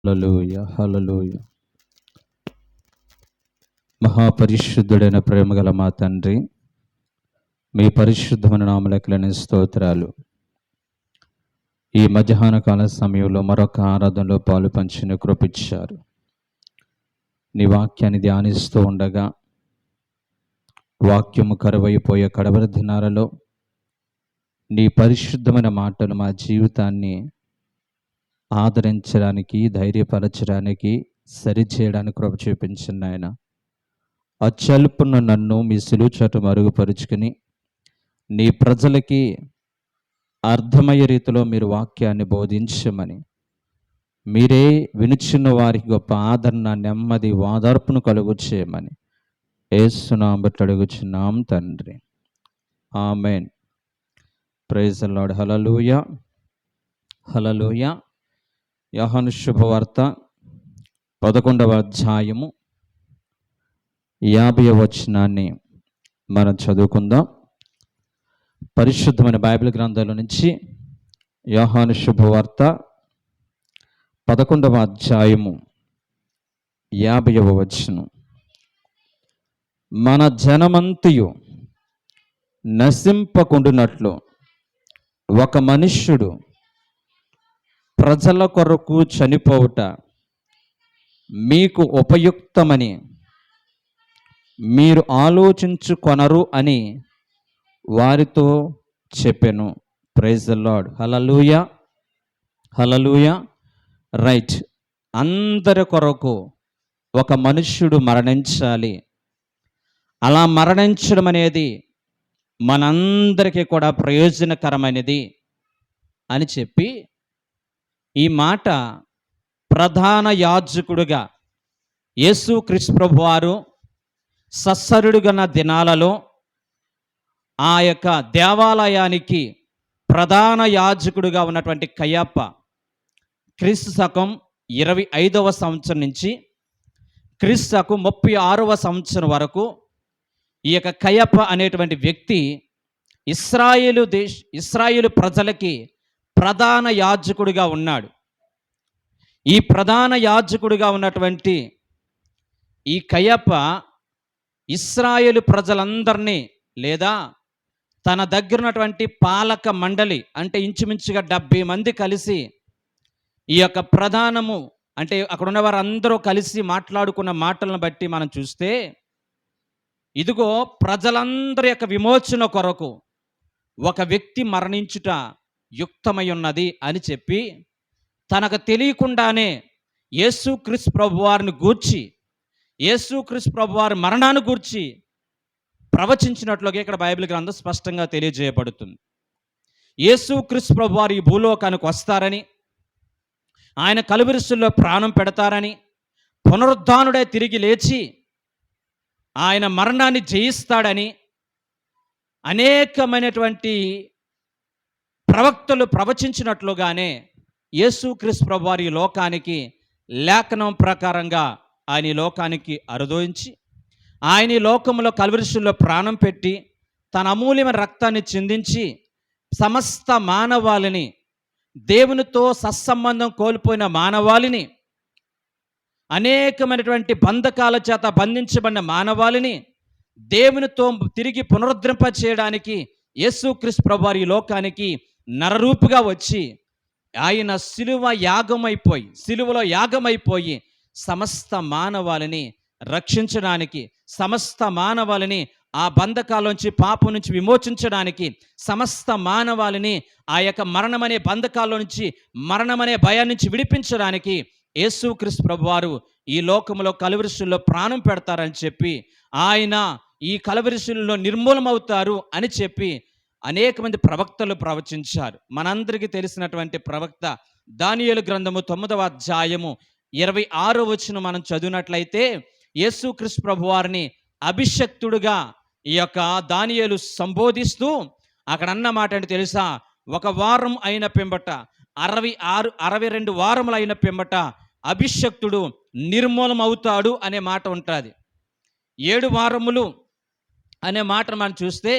హల్లెలూయా హల్లెలూయా. మహాపరిశుద్ధుడైన ప్రేమగల మా తండ్రి, మీ పరిశుద్ధమైన నామములకి స్తోత్రాలు. ఈ మధ్యాహ్న కాల సమయంలో మరొక ఆరాధనలో పాలు పంచిన కృపిచ్చారు. నీ వాక్యాన్ని ధ్యానిస్తూ ఉండగా వాక్యము కరువైపోయే కడవరి దినాలలో నీ పరిశుద్ధమైన మాటలు మా జీవితాన్ని ఆదరించడానికి, ధైర్యపరచడానికి, సరిచేయడానికి కృప చూపించండి నాయన. అచ్చల్పున్న నన్ను మీ సిలువ చాటు మరుగుపరుచుకుని నీ ప్రజలకి అర్థమయ్యే రీతిలో మీరు వాక్యాన్ని బోధించమని, మీరే వినుచున్న వారికి గొప్ప ఆదరణ, నెమ్మది, ఓదార్పును కలుగు చేయమని యేసు నామమున బట్టి అడుగుచున్నాం తండ్రి, ఆమేన్. Praise the lord. హల్లెలూయా హల్లెలూయా. యోహాను శుభవార్త 11వ అధ్యాయము 50వ వచనాన్ని మనం చదువుకుందాం. పరిశుద్ధమైన బైబిల్ గ్రంథాల నుంచి యోహాను శుభవార్త 11వ అధ్యాయము 50వ వచనం. మన జనమంతయు నశింపకుండునట్లు ఒక మనుష్యుడు ప్రజల కొరకు చనిపోవుట మీకు ఉపయుక్తమని మీరు ఆలోచించుకొనరు అని వారితో చెప్పెను. Praise the lord. Hallelujah hallelujah. Right. అందరి కొరకు ఒక మనుష్యుడు మరణించాలి. అలా మరణించడం అనేది మనందరికీ కూడా ప్రయోజనకరమైనది అని చెప్పి ఈ మాట ప్రధాన యాజకుడుగా యేసుక్రీస్తు ప్రభువారు సత్సరుడుగన్న దినాలలో ఆ యొక్క దేవాలయానికి ప్రధాన యాజకుడుగా ఉన్నటువంటి కయప్ప క్రీస్తు శకం 25వ సంవత్సరం నుంచి క్రీస్తు శకం 36వ సంవత్సరం వరకు ఈ యొక్క కయప్ప అనేటువంటి వ్యక్తి ఇశ్రాయేలు ప్రజలకి ప్రధాన యాజకుడిగా ఉన్నాడు. ఈ ప్రధాన యాజకుడిగా ఉన్నటువంటి ఈ కయప్ప ఇశ్రాయేలు ప్రజలందరినీ, లేదా తన దగ్గర ఉన్నటువంటి పాలక మండలి అంటే ఇంచుమించుగా 70 మంది కలిసి ఈ యొక్క ప్రధానము అంటే అక్కడ ఉన్న వారందరూ కలిసి మాట్లాడుకున్న మాటలను బట్టి మనం చూస్తే, ఇదిగో ప్రజలందరి యొక్క విమోచన కొరకు ఒక వ్యక్తి మరణించుట యుక్తమై ఉన్నది అని చెప్పి తనకు తెలియకుండానే యేసుక్రీస్తు ప్రభువారిని గూర్చి, యేసుక్రీస్తు ప్రభువారి మరణాన్ని గూర్చి ప్రవచించినట్లుగా ఇక్కడ బైబిల్ గ్రంథం స్పష్టంగా తెలియజేయబడుతుంది. యేసుక్రీస్తు ప్రభువారు ఈ భూలోకానికి వస్తారని, ఆయన కలువరిశిలువలో ప్రాణం పెడతారని, పునరుద్ధానుడై తిరిగి లేచి ఆయన మరణాన్ని జయిస్తాడని అనేకమైనటువంటి ప్రవక్తలు ప్రవచించినట్లుగానే యేసుక్రీస్తు ప్రభువారు ఈ లోకానికి లేఖనం ప్రకారంగా ఆయన ఈ లోకానికి అరుదోయించి, ఆయన ఈ లోకంలో కలువరిశిలువలో ప్రాణం పెట్టి తన అమూల్యమైన రక్తాన్ని చిందించి సమస్త మానవాళిని, దేవునితో సత్సంబంధం కోల్పోయిన మానవాళిని, అనేకమైనటువంటి బంధకాల చేత బంధించబడిన మానవాళిని దేవునితో తిరిగి పునరుద్ధరింప చేయడానికి యేసుక్రీస్తు ప్రభువారు ఈ లోకానికి నరరూపుగా వచ్చి ఆయన సిలువలో యాగమైపోయి సమస్త మానవాళిని రక్షించడానికి, సమస్త మానవాళిని ఆ బంధకాల్లోంచి, పాపం నుంచి విమోచించడానికి, సమస్త మానవాళిని ఆ యొక్క మరణమనే బంధకాల్లో నుంచి, మరణమనే భయాన్ని నుంచి విడిపించడానికి యేసుక్రీస్తు ప్రభువారు ఈ లోకంలో కలువరిశిలువలో ప్రాణం పెడతారని చెప్పి, ఆయన ఈ కలువరిశిలువలో నిర్మూలమవుతారు అని చెప్పి అనేక మంది ప్రవక్తలు ప్రవచించారు. మనందరికీ తెలిసినటువంటి ప్రవక్త దానియేలు గ్రంథము 9వ అధ్యాయము 26వ వచనం మనం చదివినట్లయితే, యేసుక్రీస్తు ప్రభువారిని అభిషక్తుడుగా ఈ యొక్క దానియేలు సంబోధిస్తూ అక్కడ అన్న మాట అంటే తెలుసా, ఒక వారం అయిన పిమ్మట 62 వారములు అయిన పిమ్మట అభిషక్తుడు నిర్మూలమవుతాడు అనే మాట ఉంటుంది. 7 వారములు అనే మాట మనం చూస్తే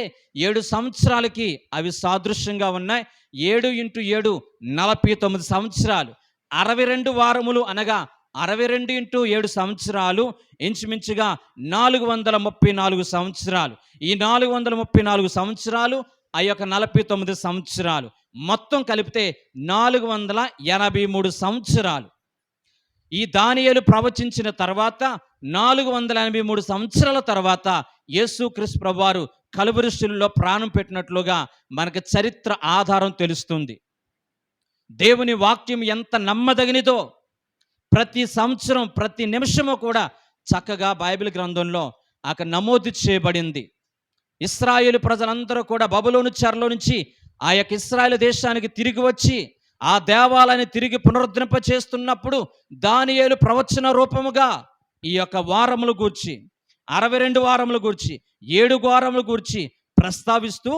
7 సంవత్సరాలకి అవి సాదృశ్యంగా ఉన్నాయి. 7 × 7 49 సంవత్సరాలు. 62 వారములు అనగా 62 × 7 సంవత్సరాలు, ఇంచుమించుగా 434 సంవత్సరాలు. ఈ 434 సంవత్సరాలు ఆ యొక్క 49 సంవత్సరాలు మొత్తం కలిపితే 483 సంవత్సరాలు. ఈ దానియేలు ప్రవచించిన తర్వాత 483 సంవత్సరాల తర్వాత యేసుక్రీస్తు ప్రభువారు కలువరి శిలువలో ప్రాణం పెట్టినట్లుగా మనకు చరిత్ర ఆధారం తెలుస్తుంది. దేవుని వాక్యం ఎంత నమ్మదగినదో ప్రతి సంవత్సరం ప్రతి నిమిషము కూడా చక్కగా బైబిల్ గ్రంథంలో అక్కడ నమోదు చేయబడింది. ఇశ్రాయేలు ప్రజలందరూ కూడా బబులోను చెరలో నుంచి ఆ యొక్క ఇశ్రాయేలు దేశానికి తిరిగి వచ్చి ఆ దేవాలయాన్ని తిరిగి పునరుద్ధరింప చేస్తున్నప్పుడు దానియేలు ప్రవచన రూపముగా ఈ యొక్క వారములు గూర్చి 62 వారములు గూర్చి 7 వారములు గూర్చి ప్రస్తావిస్తూ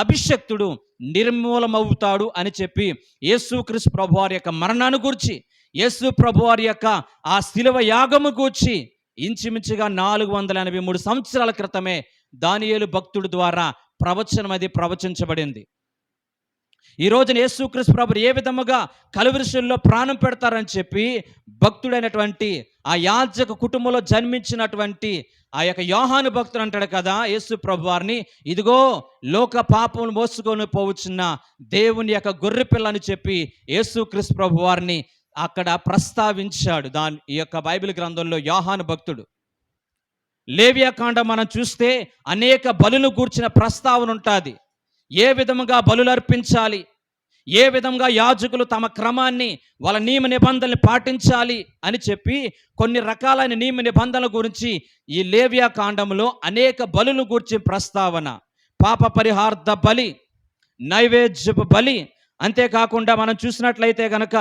అభిషక్తుడు నిర్మూలమవుతాడు అని చెప్పి యేసుక్రీస్తు ప్రభువారి యొక్క మరణాన్ని గూర్చి, యేసు ప్రభువారి యొక్క ఆ శిలువ యాగము గూర్చి ఇంచుమించుగా 483 సంవత్సరాల క్రితమే దానియేలు భక్తుడి ద్వారా ప్రవచనం అది ప్రవచించబడింది. ఈ రోజున యేసుక్రీస్తు ప్రభువు ఏ విధముగా కలువరి శిలువలో ప్రాణం పెడతారని చెప్పి భక్తుడైనటువంటి ఆ యాజక కుటుంబంలో జన్మించినటువంటి ఆ యొక్క యోహాను భక్తుడు అంటాడు కదా యేసు ప్రభువారిని, ఇదిగో లోక పాపమును మోసుకొని పోవచ్చున్న దేవుని యొక్క గొర్రె పిల్ల అని చెప్పి యేసుక్రీస్తు ప్రభువారిని అక్కడ ప్రస్తావించాడు. ఈ యొక్క బైబిల్ గ్రంథంలో యోహాను భక్తుడు. లేవియాకాండం మనం చూస్తే అనేక బలులు గూర్చిన ప్రస్తావన ఉంటుంది. ఏ విధముగా బలులు అర్పించాలి, ఏ విధంగా యాజకులు తమ క్రమాన్ని వాళ్ళ నియమ నిబంధనలు పాటించాలి అని చెప్పి కొన్ని రకాలైన నియమ నిబంధనల గురించి ఈ లేవియాకాండంలో అనేక బలులను గూర్చి ప్రస్తావన. పాప పరిహార్థ బలి, నైవేద్యపు బలి, అంతేకాకుండా మనం చూసినట్లయితే కనుక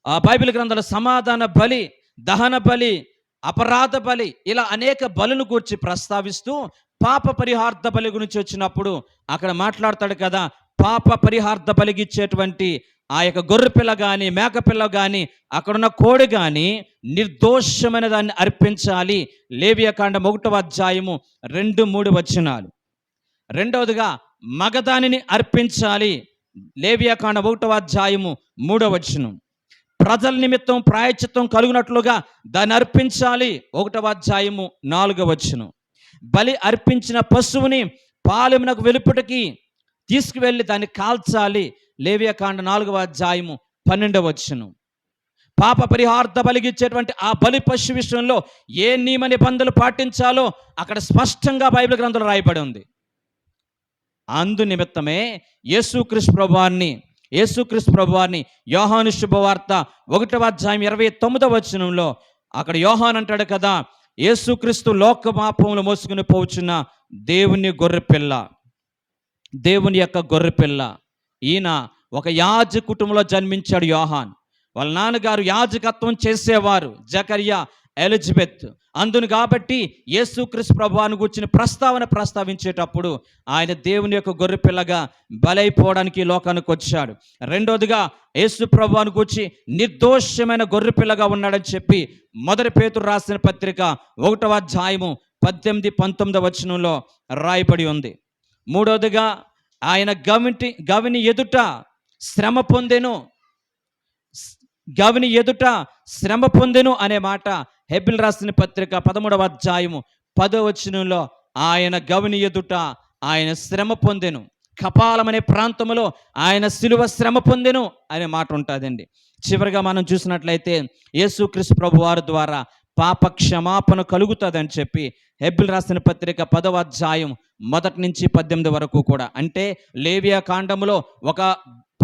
ఆ బైబిల్ గ్రంథంలో సమాధాన బలి, దహన బలి, అపరాధ బలి, ఇలా అనేక బలులను గూర్చి ప్రస్తావిస్తూ పాప పరిహార్థ బలి గురించి వచ్చినప్పుడు అక్కడ మాట్లాడతాడు కదా, పాప పరిహార్థ బలిగిచ్చేటువంటి ఆ యొక్క గొర్రె పిల్ల కానీ మేకపిల్ల కానీ అక్కడున్న కోడి కానీ నిర్దోషమైన దాన్ని అర్పించాలి. లేవియాకాండం 1వ అధ్యాయము 2-3 వచనాలు. రెండవదిగా మగదానిని అర్పించాలి. లేవియాకాండం 1వ అధ్యాయము 3వ వచనం. ప్రజల నిమిత్తం ప్రాయశ్చిత్తం కలుగునట్లుగా దాన్ని అర్పించాలి. 1వ అధ్యాయము 4వ వచనం. బలి అర్పించిన పశువుని పాలెమునకు వెలుపటికి తీసుకువెళ్ళి దాన్ని కాల్చాలి. లేవియాకాండ 4వ అధ్యాయము 12వ వచనం. పాప పరిహార్థ బలిగిచ్చేటువంటి ఆ బలి పశు విషయంలో ఏ నియమ నిబంధనలు పాటించాలో అక్కడ స్పష్టంగా బైబిల్ గ్రంథంలో రాయబడి ఉంది. అందు నిమిత్తమే యేసుక్రీస్తు ప్రభువారిని యోహాను శుభవార్త 1వ అధ్యాయం 29వ వచనంలో అక్కడ యోహాను అంటాడు కదా, యేసుక్రీస్తు లోక పాపములు మోసుకుని పోవచ్చున్న దేవుని గొర్రెపిల్ల, దేవుని యొక్క గొర్రెపిల్ల. ఈయన ఒక యాజ కుటుంబంలో జన్మించాడు యోహాన్. వాళ్ళ నాన్నగారు యాజకత్వం చేసేవారు, జకర్యా, ఎలిజబెత్. అందును కాబట్టి యేసుక్రీస్తు ప్రభువును గురించిన ప్రస్తావించేటప్పుడు ఆయన దేవుని యొక్క గొర్రెపిల్లగా బలైపోవడానికి లోకానికి వచ్చాడు. రెండోదిగా యేసు ప్రభువును గురించి నిర్దోషమైన గొర్రెపిల్లగా ఉన్నాడని చెప్పి 1 పేతురు రాసిన పత్రిక 1వ అధ్యాయము 18-19 వచనంలో రాయబడి ఉంది. మూడోదిగా ఆయన గవిని ఎదుట శ్రమ పొందెను అనే మాట హెబ్రీయులకు రాసిన పత్రిక 13వ అధ్యాయము 10వ వచనంలో ఆయన గవిని ఎదుట ఆయన శ్రమ పొందెను, కపాలం అనే ప్రాంతంలో ఆయన శిలువ శ్రమ పొందెను అనే మాట ఉంటుందండి. చివరిగా మనం చూసినట్లయితే యేసుక్రీస్తు ప్రభువారి ద్వారా పాప క్షమాపణ కలుగుతుందని చెప్పి హెబ్రీయులకు రాసిన పత్రిక 10వ అధ్యాయం 1-18 వరకు కూడా, అంటే లేవియాకాండంలో ఒక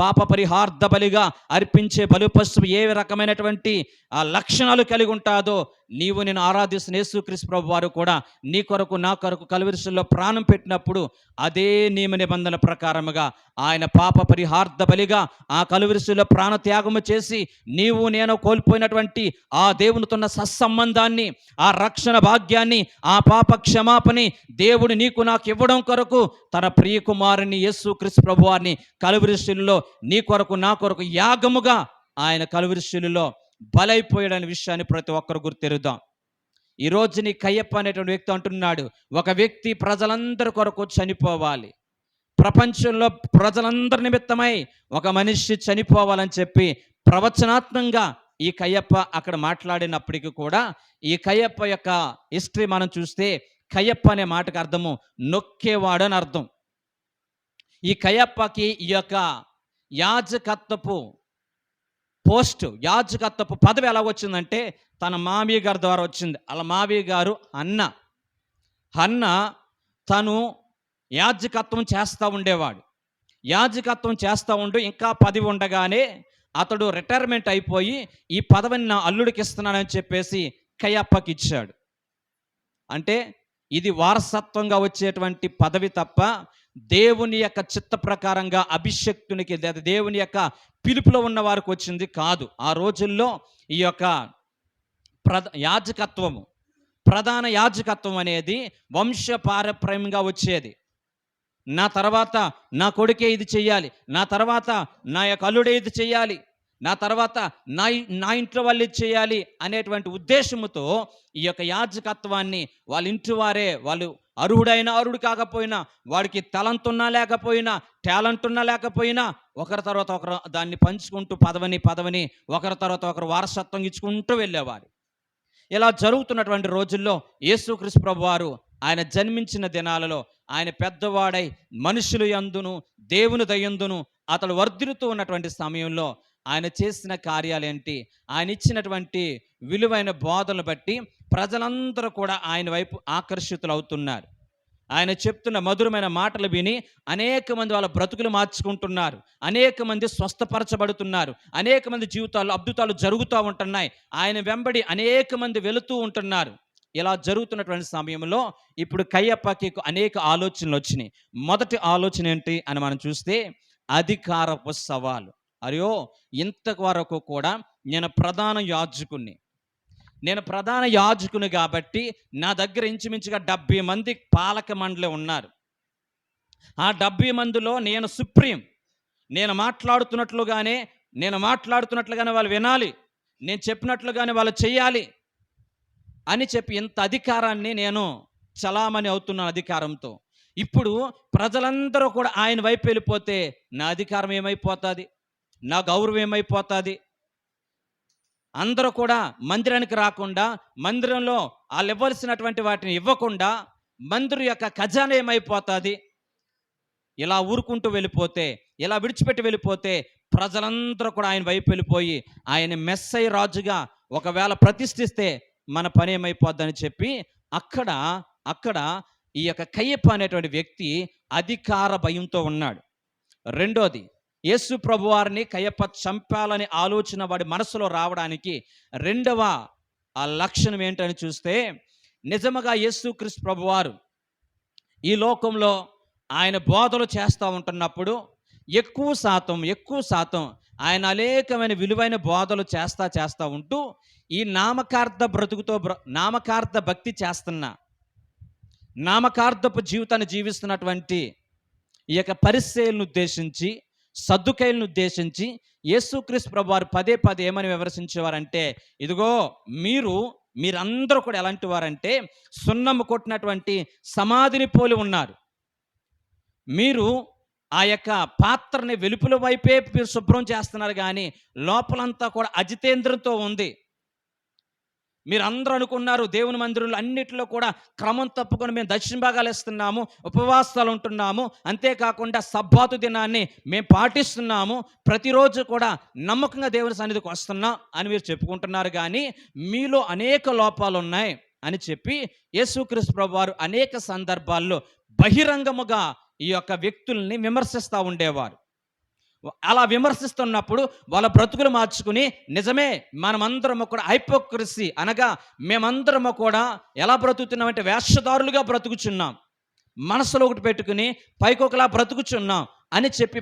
పాప పరిహార్థ బలిగా అర్పించే బలి పశువు ఏ రకమైనటువంటి ఆ లక్షణాలు కలిగి ఉంటాదో నీవు నేను ఆరాధిస్తున్న యేసుక్రీస్తు ప్రభువారు కూడా నీ కొరకు నా కొరకు కలువరి శిలువలో ప్రాణం పెట్టినప్పుడు అదే నియమ నిబంధనల ప్రకారముగా ఆయన పాప పరిహార్థ బలిగా ఆ కలువరి శిలువలో ప్రాణ త్యాగము చేసి నీవు నేను కోల్పోయినటువంటి ఆ దేవునితో ఉన్న సత్సంబంధాన్ని, ఆ రక్షణ భాగ్యాన్ని, ఆ పాప క్షమాపణని దేవుడు నీకు నాకు ఇవ్వడం కొరకు తన ప్రియ కుమారుని యేసుక్రీస్తు ప్రభువారిని కలువరి శిలువలో నీ కొరకు నా కొరకు యాగముగా ఆయన కలువరి శిలువలో బలైపోయాడనే విషయాన్ని ప్రతి ఒక్కరు గుర్తెరుద్దాం. ఈరోజు నీ కయ్యప్ప అనేటువంటి వ్యక్తి అంటున్నాడు, ఒక వ్యక్తి ప్రజలందరి కొరకు చనిపోవాలి, ప్రపంచంలో ప్రజలందరి నిమిత్తమై ఒక మనిషి చనిపోవాలని చెప్పి ప్రవచనాత్మకంగా ఈ కయ్యప్ప అక్కడ మాట్లాడినప్పటికీ కూడా ఈ కయ్యప్ప యొక్క హిస్టరీ మనం చూస్తే కయ్యప్ప అనే మాటకు అర్థము నొక్కేవాడు అని అర్థం. ఈ కయ్యప్పకి ఈ యొక్క యాజకత్వపు యాజకత్వపు పదవి ఎలా వచ్చిందంటే తన మామయ్య గారి ద్వారా వచ్చింది. అలా మామయ్య గారు అన్న తను యాజకత్వం చేస్తూ ఉండేవాడు. యాజకత్వం చేస్తూ ఉంటూ ఇంకా పదవి ఉండగానే అతడు రిటైర్మెంట్ అయిపోయి ఈ పదవిని నా అల్లుడికి ఇస్తున్నానని చెప్పేసి కయ్యప్పకి ఇచ్చాడు. అంటే ఇది వారసత్వంగా వచ్చేటువంటి పదవి తప్ప దేవుని యొక్క చిత్త ప్రకారంగా అభిషక్తునికి లేదా దేవుని యొక్క పిలుపులో ఉన్న వారికి వచ్చింది కాదు. ఆ రోజుల్లో ఈ యొక్క ప్రధాన యాజకత్వం అనేది వంశ పారపర్యంగా వచ్చేది. నా తర్వాత నా కొడుకే ఇది చెయ్యాలి, నా తర్వాత నా యొక్క అల్లుడే ఇది చెయ్యాలి, నా తర్వాత నా ఇంట్లో వాళ్ళు ఇది చేయాలి అనేటువంటి ఉద్దేశంతో ఈ యొక్క యాజకత్వాన్ని వాళ్ళ ఇంటి వారే, వాళ్ళు అర్హుడు కాకపోయినా, వాడికి టాలెంట్ ఉన్నా లేకపోయినా ఒకరి తర్వాత ఒకరు దాన్ని పంచుకుంటూ పదవిని ఒకరి తర్వాత ఒకరు వారసత్వం ఇచ్చుకుంటూ వెళ్ళేవారు. ఇలా జరుగుతున్నటువంటి రోజుల్లో యేసుక్రీస్తు ప్రభువారు ఆయన జన్మించిన దినాలలో ఆయన పెద్దవాడై మనుషులు యందును దేవుని దయందును అతడు వర్ధిల్లుతూ ఉన్నటువంటి సమయంలో ఆయన చేసిన కార్యాలేంటి, ఆయన ఇచ్చినటువంటి విలువైన బోధనలు బట్టి ప్రజలందరూ కూడా ఆయన వైపు ఆకర్షితులు అవుతున్నారు. ఆయన చెప్తున్న మధురమైన మాటలు విని అనేక మంది వాళ్ళ బ్రతుకులు మార్చుకుంటున్నారు, అనేక మంది స్వస్థపరచబడుతున్నారు, అనేక మంది జీవితాల్లో అద్భుతాలు జరుగుతూ ఉంటున్నాయి, ఆయన వెంబడి అనేక మంది వెళుతూ ఉంటున్నారు. ఇలా జరుగుతున్నటువంటి సమయంలో ఇప్పుడు కయ్యప్పకి అనేక ఆలోచనలు వచ్చినాయి. మొదటి ఆలోచన ఏంటి అని మనం చూస్తే అధికారపు సవాలు. అయ్యో, ఇంతవరకు కూడా నేను ప్రధాన యాజకుని కాబట్టి నా దగ్గర ఇంచుమించుగా 70 మంది పాలక మండలి ఉన్నారు. ఆ 70 మందిలో నేను సుప్రీం. నేను మాట్లాడుతున్నట్లుగానే వాళ్ళు వినాలి, నేను చెప్పినట్లుగానే వాళ్ళు చెయ్యాలి అని చెప్పి ఇంత అధికారాన్ని నేను చలామణి అవుతున్నాను అధికారంతో. ఇప్పుడు ప్రజలందరూ కూడా ఆయన వైపు వెళ్ళిపోతే నా అధికారం ఏమైపోతుంది, నా గౌరవం ఏమైపోతుంది? అందరూ కూడా మందిరానికి రాకుండా, మందిరంలో వాళ్ళు ఇవ్వాల్సినటువంటి వాటిని ఇవ్వకుండా మందిరం యొక్క ఖజానా ఏమైపోతుంది? ఇలా ఊరుకుంటూ వెళ్ళిపోతే, ఇలా విడిచిపెట్టి వెళ్ళిపోతే ప్రజలందరూ కూడా ఆయన వైపు వెళ్ళిపోయి ఆయన మెస్సయ్య రాజుగా ఒకవేళ ప్రతిష్ఠిస్తే మన పని ఏమైపోద్దని చెప్పి అక్కడ ఈ యొక్క కయ్యప్ప అనేటువంటి వ్యక్తి అధికార భయంతో ఉన్నాడు. రెండోది, యేసు ప్రభువారిని కయ్యప్ప చంపాలని ఆలోచన వాడి మనసులో రావడానికి రెండవ ఆ లక్షణం ఏంటని చూస్తే, నిజముగా యేసుక్రీస్తు ప్రభువారు ఈ లోకంలో ఆయన బోధలు చేస్తూ ఉంటున్నప్పుడు ఎక్కువ శాతం ఆయన అనేకమైన విలువైన బోధలు చేస్తా ఉంటూ ఈ నామకార్థ భక్తి చేస్తున్నా, నామకార్థపు జీవితాన్ని జీవిస్తున్నటువంటి ఈ యొక్క పరిసయ్యులను ఉద్దేశించి, సద్దుకయ్యులను ఉద్దేశించి యేసుక్రీస్తు ప్రభువారు పదే ఏమని వివరించేవారంటే, ఇదిగో మీరందరూ కూడా ఎలాంటి వారంటే సున్నము కొట్టినటువంటి సమాధిని పోలి ఉన్నారు. మీరు ఆ యొక్క పాత్రని వెలుపల వైపే మీరు శుభ్రం చేస్తున్నారు, కానీ లోపలంతా కూడా అజితేంద్రంతో ఉంది. మీరందరూ అనుకున్నారు దేవుని మందిరంలో అన్నిటిలో కూడా క్రమం తప్పుకొని మేము దక్షిణ భాగాలు ఇస్తున్నాము, ఉపవాసాలు ఉంటున్నాము, అంతేకాకుండా సబ్బాతు దినాన్ని మేము పాటిస్తున్నాము, ప్రతిరోజు కూడా నమ్మకంగా దేవుని సన్నిధికి వస్తున్నాం అని మీరు చెప్పుకుంటున్నారు, కానీ మీలో అనేక లోపాలు ఉన్నాయి అని చెప్పి యేసుక్రీస్తు ప్రభువారు అనేక సందర్భాల్లో బహిరంగముగా ఈ యొక్క వ్యక్తుల్ని విమర్శిస్తూ ఉండేవారు. అలా విమర్శిస్తున్నప్పుడు వాళ్ళ బ్రతుకులు మార్చుకుని, నిజమే మనమందరము కూడా హైపోక్రసీ అనగా మేమందరము కూడా ఎలా బ్రతుకుతున్నామంటే వేషధారులుగా బ్రతుకుచున్నాం, మనసులో ఒకటి పెట్టుకుని పైకొకలా బ్రతుకుచున్నాం అని చెప్పి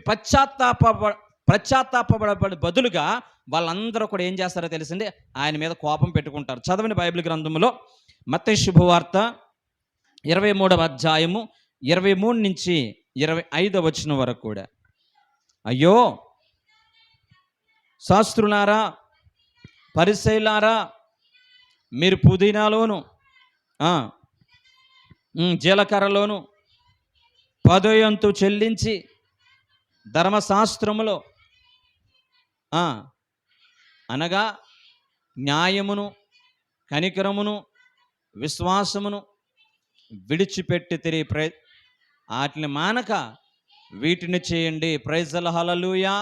పశ్చాత్తాపడే బదులుగా వాళ్ళందరూ కూడా ఏం చేస్తారో తెలిసిందే, ఆయన మీద కోపం పెట్టుకుంటారు. చదవని బైబిల్ గ్రంథంలో మత్తయి శుభవార్త 23వ అధ్యాయము 23 నుంచి 25వ వచనం వరకు కూడా, అయ్యో శాస్త్రులారా, పరిసయ్యులారా, మీరు పుదీనాలోను జీలకర్రలోను 10వ వంతు చెల్లించి ధర్మశాస్త్రములో అనగా న్యాయమును, కనికరమును, విశ్వాసమును విడిచిపెట్టి తిరిగి వాటిని మానక వీటిని చేయండి. ప్రైజ్ ద హల్లెలూయా.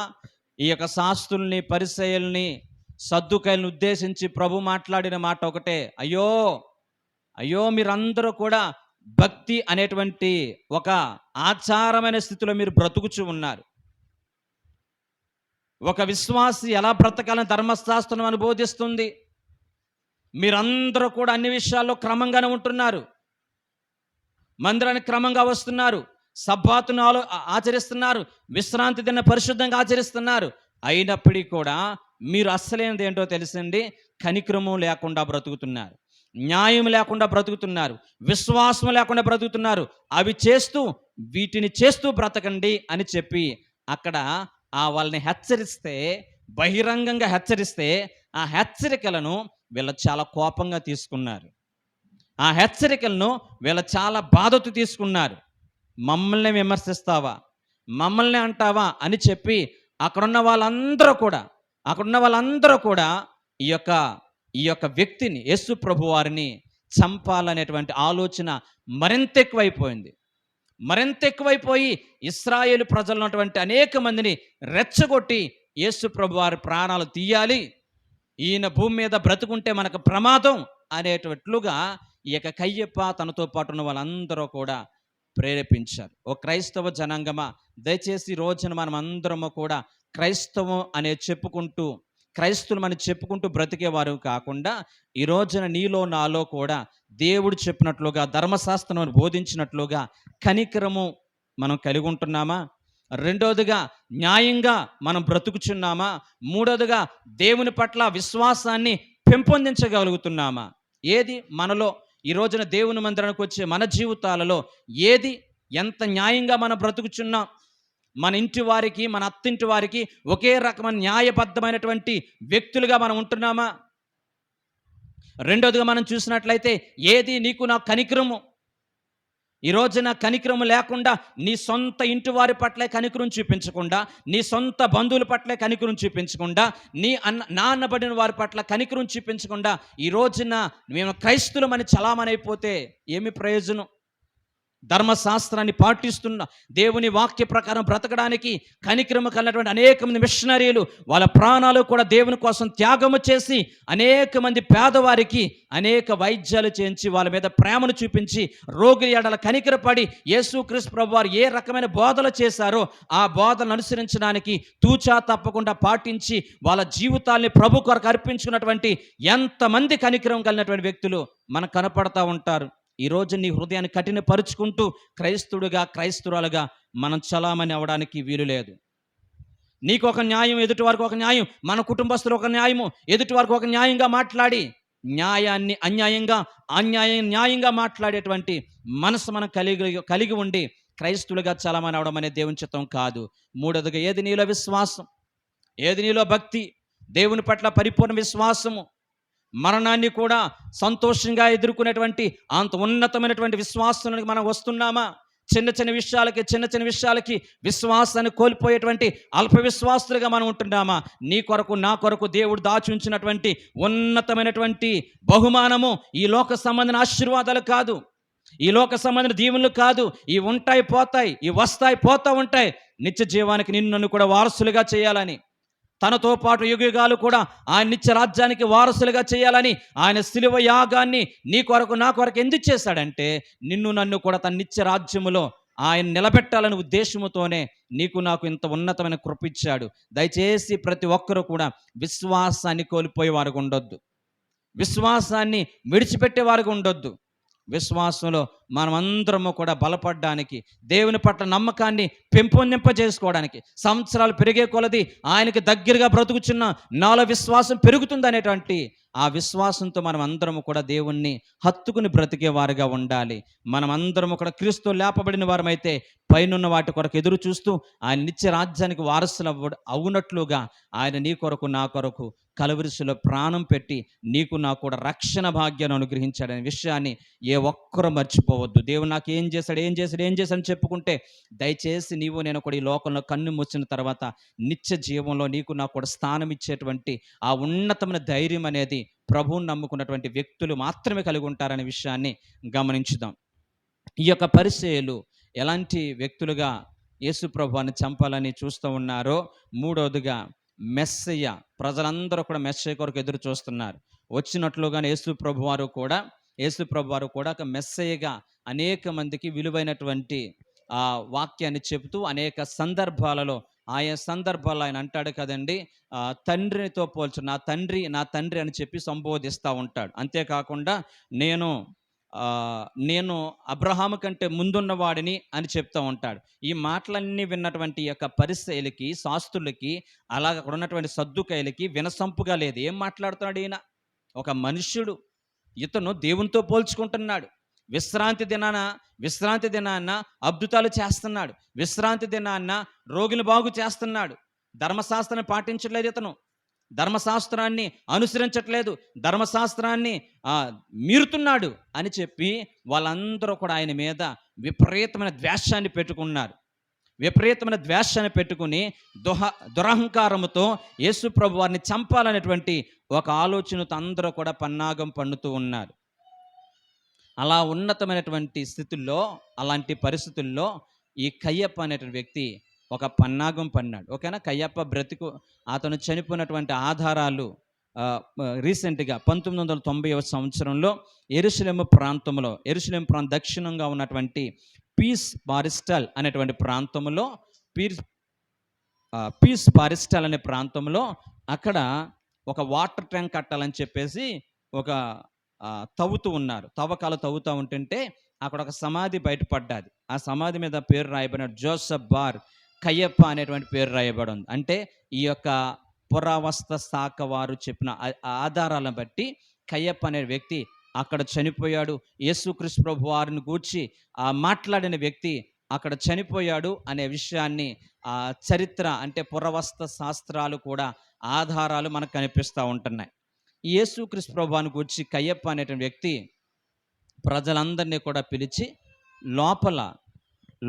ఈ యొక్క శాస్త్రుల్ని, పరిసయ్యుల్ని, సద్దుకాయలను ఉద్దేశించి ప్రభు మాట్లాడిన మాట ఒకటే, అయ్యో అయ్యో మీరందరూ కూడా భక్తి అనేటువంటి ఒక ఆచారమైన స్థితిలో మీరు బ్రతుకుచూ ఉన్నారు. ఒక విశ్వాసి ఎలా బ్రతకాలని ధర్మశాస్త్రం అని బోధిస్తుంది. మీరందరూ కూడా అన్ని విషయాల్లో క్రమంగానే ఉంటున్నారు, మందిరానికి క్రమంగా వస్తున్నారు, సబ్బాతును ఆచరిస్తున్నారు, విశ్రాంతి దిన పరిశుద్ధంగా ఆచరిస్తున్నారు. అయినప్పటికీ కూడా మీరు అస్సలేనిది ఏంటో తెలుసండి, కనికరము లేకుండా బ్రతుకుతున్నారు, న్యాయం లేకుండా బ్రతుకుతున్నారు, విశ్వాసం లేకుండా బ్రతుకుతున్నారు. అవి చేస్తూ వీటిని చేస్తూ బ్రతకండి అని చెప్పి అక్కడ వాళ్ళని హెచ్చరిస్తే, బహిరంగంగా హెచ్చరిస్తే, ఆ హెచ్చరికలను వీళ్ళు చాలా కోపంగా తీసుకున్నారు. ఆ హెచ్చరికలను వీళ్ళు చాలా బాధతో తీసుకున్నారు. మమ్మల్ని విమర్శిస్తావా, మమ్మల్ని అంటావా అని చెప్పి అక్కడున్న వాళ్ళందరూ కూడా ఈ యొక్క వ్యక్తిని, యేసు ప్రభు వారిని చంపాలనేటువంటి ఆలోచన మరింత ఎక్కువైపోయి ఇశ్రాయేలు ప్రజలు ఉన్నటువంటి అనేక మందిని రెచ్చగొట్టి యేసు ప్రభు వారి ప్రాణాలు తీయాలి, ఈయన భూమి మీద బ్రతుకుంటే మనకు ప్రమాదం అనేటట్లుగా ఈ యొక్క కయ్యప్ప తనతో పాటు ఉన్న వాళ్ళందరూ కూడా ప్రేరేపించారు. ఓ క్రైస్తవ జనాంగమా, దయచేసి ఈ రోజున మనం అందరము కూడా క్రైస్తవం అనే క్రైస్తులమని చెప్పుకుంటూ బ్రతికేవారు కాకుండా, ఈ రోజున నీలో నాలో కూడా దేవుడు చెప్పినట్లుగా, ధర్మశాస్త్రం బోధించినట్లుగా కనికరము మనం కలిగి ఉంటున్నామా? రెండోదిగా న్యాయంగా మనం బ్రతుకుచున్నామా? మూడోదిగా దేవుని పట్ల విశ్వాసాన్ని పెంపొందించగలుగుతున్నామా? ఏది మనలో ఈ రోజున దేవుని మందిరానికి వచ్చే మన జీవితాలలో ఏది ఎంత న్యాయంగా మనం బ్రతుకుచున్నాం? మన ఇంటి వారికి, మన అత్తింటి వారికి ఒకే రకమైన న్యాయబద్ధమైనటువంటి వ్యక్తులుగా మనం ఉంటున్నామా? రెండోదిగా మనం చూసినట్లయితే ఏది నీకు నా కనికరము? ఈ రోజున కనికరము లేకుండా, నీ సొంత ఇంటి వారి పట్లే కనికరం చూపించకుండా, నీ సొంత బంధువుల పట్లే కనికరం చూపించకుండా, నాన్నబడిన వారి పట్ల కనికరం చూపించకుండా ఈ రోజున మేము క్రైస్తులమని చలామణైపోతే ఏమి ప్రయోజనం? ధర్మశాస్త్రాన్ని పాటిస్తున్న, దేవుని వాక్య ప్రకారం బ్రతకడానికి కనికరము కలిగినటువంటి అనేక మంది మిషనరీలు వాళ్ళ ప్రాణాలు కూడా దేవుని కోసం త్యాగము చేసి అనేక మంది పేదవారికి అనేక వైద్యాలు చేయించి వాళ్ళ మీద ప్రేమను చూపించి రోగుల ఎడల కనికరపడి యేసుక్రీస్తు ప్రభువారు ఏ రకమైన బోధలు చేశారో ఆ బోధనను అనుసరించడానికి తూచా తప్పకుండా పాటించి వాళ్ళ జీవితాల్ని ప్రభు కొరకు అర్పించుకున్నటువంటి ఎంతమంది కనికరం కలిగినటువంటి వ్యక్తులు మనకు కనపడతా ఉంటారు. ఈరోజు నీ హృదయాన్ని కఠినపరుచుకుంటూ క్రైస్తుడుగా, క్రైస్తురాలుగా మనం చలామణి అవ్వడానికి వీలు లేదు. నీకు ఒక న్యాయం, ఎదుటి వారికి ఒక న్యాయం, మన కుటుంబస్తులు ఒక న్యాయము, ఎదుటి వారికి ఒక న్యాయంగా మాట్లాడి న్యాయాన్ని అన్యాయంగా, న్యాయంగా మాట్లాడేటువంటి మనసు మనం కలిగి ఉండి క్రైస్తులుగా చలామణి అవడం అనేది దేవుని చిత్తం కాదు. మూడోదిగా ఏది నీలో విశ్వాసం, ఏది నీలో భక్తి, దేవుని పట్ల పరిపూర్ణ విశ్వాసము, మరణాన్ని కూడా సంతోషంగా ఎదుర్కొనేటువంటి అంత ఉన్నతమైనటువంటి విశ్వాసానికి మనం వస్తున్నామా? చిన్న చిన్న విషయాలకి విశ్వాసాన్ని కోల్పోయేటువంటి అల్ప విశ్వాసులుగా మనం ఉంటున్నామా? నీ కొరకు, నా కొరకు దేవుడు దాచి ఉంచినటువంటి ఉన్నతమైనటువంటి బహుమానము ఈ లోక సంబంధించిన ఆశీర్వాదాలు కాదు, ఈ లోక సంబంధించిన దీవెనలు కాదు. ఈ ఉంటాయి పోతాయి, ఈ వస్తాయి పోతా ఉంటాయి. నిత్య జీవానికి నిన్ను నన్ను కూడా వారసులుగా చేయాలని, తనతో పాటు యుగయుగాలు కూడా ఆయన నిత్య రాజ్యానికి వారసులుగా చేయాలని ఆయన శిలువ యాగాన్ని నీ కొరకు, నా కొరకు ఎందుకు చేశాడంటే నిన్ను నన్ను కూడా తన నిత్య రాజ్యములో ఆయన నిలబెట్టాలనే ఉద్దేశముతోనే నీకు నాకు ఇంత ఉన్నతమైన కృప ఇచ్చాడు. దయచేసి ప్రతి ఒక్కరూ కూడా విశ్వాసాన్ని కోల్పోయే వారికి ఉండొద్దు, విశ్వాసాన్ని విడిచిపెట్టే వారికి ఉండొద్దు. విశ్వాసంలో మనమందరము కూడా బలపడడానికి, దేవుని పట్ల నమ్మకాన్ని పెంపొందింపజేసుకోవడానికి, సంవత్సరాలు పెరిగే కొలది ఆయనకి దగ్గరగా బ్రతుకుచున్న నాలో విశ్వాసం పెరుగుతుంది అనేటువంటి ఆ విశ్వాసంతో మనం అందరము కూడా దేవుణ్ణి హత్తుకుని బ్రతికే వారిగా ఉండాలి. మనమందరము కూడా క్రీస్తు లేపబడిన వారమైతే పైనున్న వాటి కొరకు ఎదురు చూస్తూ ఆయన నిత్య రాజ్యానికి వారసులు అవునట్లుగా ఆయన నీ కొరకు, నా కొరకు కలువరిశిలో ప్రాణం పెట్టి నీకు నాకు కూడా రక్షణ భాగ్యాన్ని అనుగ్రహించాడనే విషయాన్ని ఏ ఒక్కరూ మర్చిపోవద్దు. దేవుడు నాకు ఏం చేశాడని చెప్పుకుంటే దయచేసి నీవు నేను కూడా ఈ లోకంలో కన్ను మూసిన తర్వాత నిత్య జీవంలో నీకు నాకు కూడా స్థానం ఇచ్చేటువంటి ఆ ఉన్నతమైన ధైర్యం అనేది ప్రభువుని నమ్ముకున్నటువంటి వ్యక్తులు మాత్రమే కలిగి ఉంటారనే విషయాన్ని గమనించుదాం. ఈ యొక్క పరిసయ్యులు ఎలాంటి వ్యక్తులుగా యేసు ప్రభువుని చంపాలని చూస్తూ ఉన్నారో, మూడవదిగా మెస్సయ్య, ప్రజలందరూ కూడా మెస్సయ్య కొరకు ఎదురు చూస్తున్నారు. వచ్చినట్లుగానే యేసు ప్రభువారు కూడా ఒక మెస్సయ్యగా అనేక మందికి విలువైనటువంటి వాక్యాన్ని చెబుతూ అనేక సందర్భాలలో ఆయా సందర్భాల్లో ఆయన అంటాడు కదండి, తండ్రితో పోల్చు, నా తండ్రి అని చెప్పి సంబోధిస్తూ ఉంటాడు. అంతేకాకుండా నేను అబ్రహాము కంటే ముందున్న వాడిని అని చెప్తూ ఉంటాడు. ఈ మాటలన్నీ విన్నటువంటి యొక్క పరిసయ్యులకి, శాస్త్రులకి, అలాగ అక్కడ ఉన్నటువంటి సద్దుకయ్యులకి వినసంపుగా లేదు. ఏం మాట్లాడుతున్నాడు ఈయన? ఒక మనుష్యుడు, ఇతను దేవునితో పోల్చుకుంటున్నాడు. విశ్రాంతి దినాన్న అద్భుతాలు చేస్తున్నాడు. విశ్రాంతి దినాన్న రోగిని బాగు చేస్తున్నాడు. ధర్మశాస్త్రాన్ని పాటించట్లేదు, ఇతను ధర్మశాస్త్రాన్ని అనుసరించట్లేదు, ధర్మశాస్త్రాన్ని మీరుతున్నాడు అని చెప్పి వాళ్ళందరూ కూడా ఆయన మీద విపరీతమైన ద్వేషాన్ని పెట్టుకుని దురహంకారముతో యేసు ప్రభు వారిని చంపాలనేటువంటి ఒక ఆలోచనతో అందరూ కూడా పన్నాగం పన్నుతూ ఉన్నారు. అలా ఉన్నతమైనటువంటి స్థితుల్లో, అలాంటి పరిస్థితుల్లో ఈ కయ్యప్ప అనేటువంటి వ్యక్తి ఒక పన్నాగం పన్నాడు. ఓకేనా? కయ్యప్ప బ్రతుకు, అతను చనిపోయినటువంటి ఆధారాలు రీసెంట్గా 1990వ సంవత్సరంలో యెరూషలేము ప్రాంతం దక్షిణంగా ఉన్నటువంటి పీస్ బారిస్టల్ అనేటువంటి ప్రాంతంలో, పీస్ బారిస్టల్ అనే ప్రాంతంలో అక్కడ ఒక వాటర్ ట్యాంక్ కట్టాలని చెప్పేసి ఒక తవ్వకాలు తవ్వుతూ ఉంటుంటే అక్కడ ఒక సమాధి బయటపడ్డాది. ఆ సమాధి మీద పేరు రాయబడిన జోసెఫ్ బార్ కయ్యప్ప అనేటువంటి పేరు రాయబడి ఉంది. అంటే ఈ యొక్క పురావస్తు శాఖ వారు చెప్పిన ఆధారాలను బట్టి కయ్యప్ప అనే వ్యక్తి అక్కడ చనిపోయాడు. యేసుక్రీస్తు ప్రభు వారిని గూర్చి మాట్లాడిన వ్యక్తి అక్కడ చనిపోయాడు అనే విషయాన్ని చరిత్ర అంటే పురావస్తు శాస్త్రాలు కూడా ఆధారాలు మనకు కనిపిస్తూ ఉంటున్నాయి. యేసుక్రీస్తు ప్రభువుని గూర్చి కయ్యప్ప అనేటువంటి వ్యక్తి ప్రజలందరినీ కూడా పిలిచి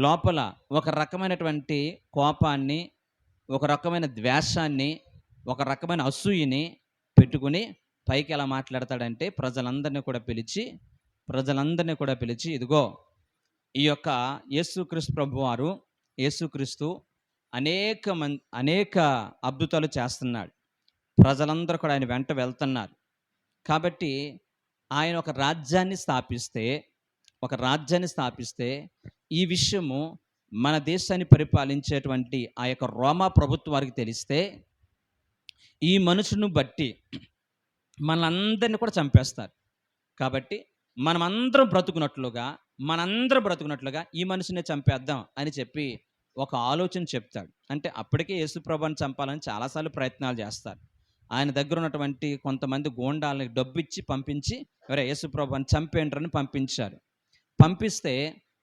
లోపల ఒక రకమైనటువంటి కోపాన్ని, ఒక రకమైన ద్వేషాన్ని, ఒక రకమైన అసూయని పెట్టుకుని పైకి ఎలా మాట్లాడతాడంటే ప్రజలందరినీ కూడా పిలిచి ఇదిగో ఈ యొక్క యేసుక్రీస్తు ప్రభువారు, యేసుక్రీస్తు అనేక అద్భుతాలు చేస్తున్నాడు. ప్రజలందరూ కూడా ఆయన వెంట వెళ్తున్నారు. కాబట్టి ఆయన ఒక రాజ్యాన్ని స్థాపిస్తే ఈ విషయము మన దేశాన్ని పరిపాలించేటువంటి ఆ యొక్క రోమా ప్రభుత్వం వారికి తెలిస్తే ఈ మనుషుని బట్టి మనందరిని కూడా చంపేస్తారు. కాబట్టి మనందరం బ్రతుకున్నట్లుగా ఈ మనిషిని చంపేద్దాం అని చెప్పి ఒక ఆలోచన చెప్తాడు. అంటే అప్పటికే యేసు ప్రభువుని చంపాలని చాలాసార్లు ప్రయత్నాలు చేస్తారు. ఆయన దగ్గర ఉన్నటువంటి కొంతమంది గూండాలని డబ్బిచ్చి పంపించి యేసు ప్రభువుని చంపేండ్రని పంపించారు. పంపిస్తే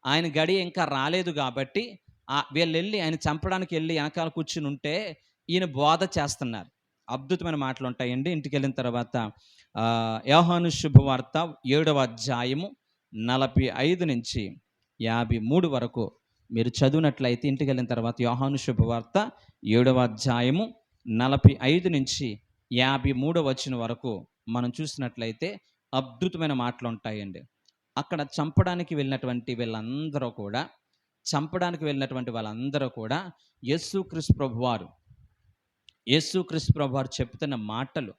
ఆయన గడి ఇంకా రాలేదు కాబట్టి వీళ్ళు ఆయన చంపడానికి వెళ్ళి వెనకాల కూర్చుని ఉంటే ఈయన బోధ చేస్తున్నారు. అద్భుతమైన మాటలు ఉంటాయండి. ఇంటికి వెళ్ళిన తర్వాత యోహాను శుభవార్త 7వ అధ్యాయము 45 నుంచి 53 వరకు మీరు చదివినట్లయితే, ఇంటికి వెళ్ళిన తర్వాత యోహాను శుభవార్త 7వ అధ్యాయము 45 నుంచి 53 వచనం వరకు మనం చూసినట్లయితే అద్భుతమైన మాటలు ఉంటాయండి. అక్కడ చంపడానికి వెళ్ళినటువంటి వాళ్ళందరూ కూడా యేసుక్రీస్తు ప్రభువారు చెప్తున్న మాటలు,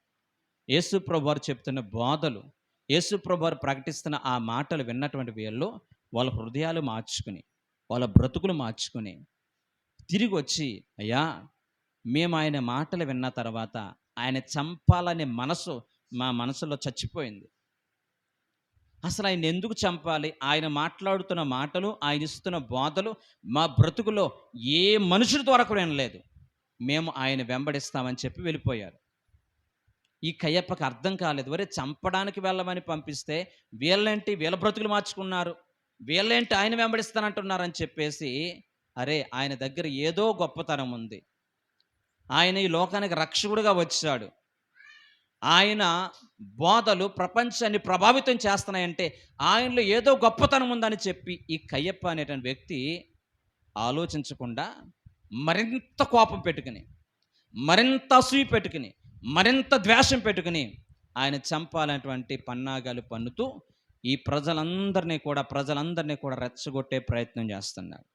యేసు ప్రభువారు చెప్తున్న బోధలు, యేసు ప్రభువారు ప్రకటిస్తున్న ఆ మాటలు విన్నటువంటి వీళ్ళు వాళ్ళ హృదయాలు మార్చుకుని, వాళ్ళ బ్రతుకులు మార్చుకుని తిరిగి వచ్చి, అయ్యా మేము ఆయన మాటలు విన్న తర్వాత ఆయన చంపాలనే మా మనసులో చచ్చిపోయింది. అసలు ఆయన ఎందుకు చంపాలి? ఆయన మాట్లాడుతున్న మాటలు, ఆయన ఇస్తున్న బోధలు మా బ్రతుకులో ఏ మనుషుల ద్వారా కూడా వినలేదు. మేము ఆయన వెంబడిస్తామని చెప్పి వెళ్ళిపోయారు. ఈ కయ్యప్పకి అర్థం కాలేదు. వరే చంపడానికి వెళ్ళమని పంపిస్తే వీళ్ళ బ్రతుకులు మార్చుకున్నారు, వీళ్ళేంటి ఆయన వెంబడిస్తానంటున్నారని చెప్పేసి, అరే ఆయన దగ్గర ఏదో గొప్పతనం ఉంది, ఆయన ఈ లోకానికి రక్షకుడుగా వచ్చాడు, ఆయన బోధలు ప్రపంచాన్ని ప్రభావితం చేస్తున్నాయంటే ఆయనలో ఏదో గొప్పతనం ఉందని చెప్పి ఈ కయ్యప్ప అనేటువంటి వ్యక్తి ఆలోచించకుండా మరింత కోపం పెట్టుకుని, మరింత అసూయ పెట్టుకుని, మరింత ద్వేషం పెట్టుకుని ఆయన చంపాలనేటువంటి పన్నాగాలు పన్నుతూ ఈ ప్రజలందరినీ కూడా రెచ్చగొట్టే ప్రయత్నం చేస్తున్నాడు.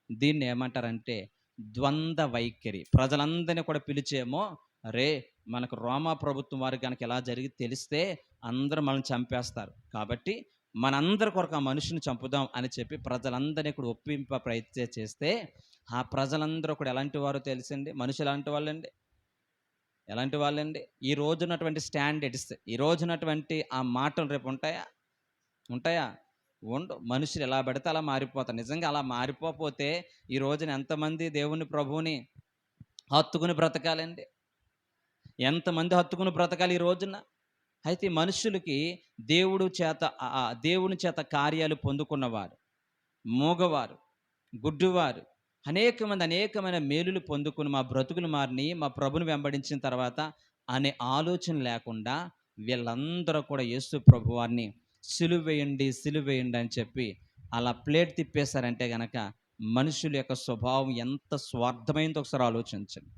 దీన్ని ఏమంటారంటే ద్వంద్వ వైఖరి. ప్రజలందరినీ కూడా పిలిచేమో, అరే మనకు రోమా ప్రభుత్వం వారికి కనుక ఎలా జరిగి తెలిస్తే అందరూ మనల్ని చంపేస్తారు, కాబట్టి మనందరి కొరకు ఆ మనిషిని చంపుదాం అని చెప్పి ప్రజలందరినీ కూడా ఒప్పింప ప్రయత్నం చేస్తే ఆ ప్రజలందరూ కూడా ఎలాంటి వారో తెలుసండి. మనుషులు ఎలాంటి వాళ్ళండి. ఈ రోజున్నటువంటి స్టాండర్డ్స్, ఈ రోజున్నటువంటి ఆ మాటలు రేపు ఉంటాయా? మనుషులు ఎలా పడితే అలా మారిపోతారు. నిజంగా అలా మారిపోతే ఈ రోజున ఎంతమంది దేవుని ప్రభువుని హత్తుకుని బ్రతకాలండి? ఎంతమంది హత్తుకుని బ్రతకాలి ఈ రోజున? అయితే మనుషులకి దేవుని చేత కార్యాలు పొందుకున్నవారు, మూగవారు, గుడ్డివారు, అనేకమైన మేలులు పొందుకుని మా బ్రతుకులు మారిని, మా ప్రభుని వెంబడించిన తర్వాత అనే ఆలోచన లేకుండా వీళ్ళందరూ కూడా యేసు ప్రభు వారిని సిలువేయండి అని చెప్పి అలా ప్లేట్ తిప్పేశారంటే గనక మనుషుల యొక్క స్వభావం ఎంత స్వార్థమైందో ఒకసారి ఆలోచించండి.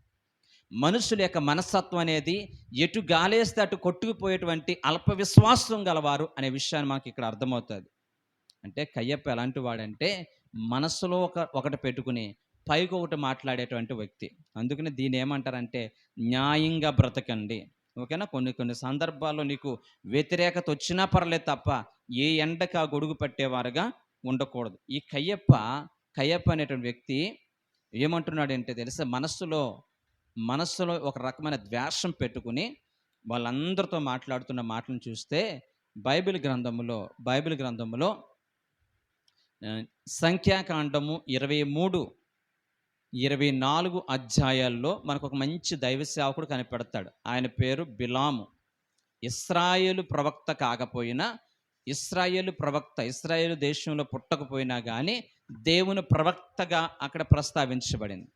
మనుషుల యొక్క మనస్తత్వం అనేది ఎటు గాలేస్తే అటు కొట్టుకుపోయేటువంటి అల్ప విశ్వాసం గలవారు అనే విషయాన్ని మనకి ఇక్కడ అర్థమవుతుంది. అంటే కయ్యప్ప ఎలాంటి వాడంటే మనసులో ఒకటి పెట్టుకుని పైకి ఒకటి మాట్లాడేటువంటి వ్యక్తి. అందుకని దీన్ని ఏమంటారంటే న్యాయంగా బ్రతకండి, ఓకేనా? కొన్ని సందర్భాల్లో నీకు వ్యతిరేకత వచ్చినా పర్లేదు తప్ప ఏ ఎండకు ఆ గొడుగు పట్టేవారుగా ఉండకూడదు. ఈ కయ్యప్ప అనేటువంటి వ్యక్తి ఏమంటున్నాడంటే తెలుసా, మనస్సులో ఒక రకమైన ద్వేషం పెట్టుకుని వాళ్ళందరితో మాట్లాడుతున్న మాటలను చూస్తే బైబిల్ గ్రంథములో సంఖ్యాకాండము 23-24 అధ్యాయాల్లో మనకు ఒక మంచి దైవ సేవకుడు కనిపెడతాడు. ఆయన పేరు బిలాము. ఇశ్రాయేలు ప్రవక్త కాకపోయినా, ఇశ్రాయేలు దేశంలో పుట్టకపోయినా కానీ దేవుని ప్రవక్తగా అక్కడ ప్రస్తావించబడింది.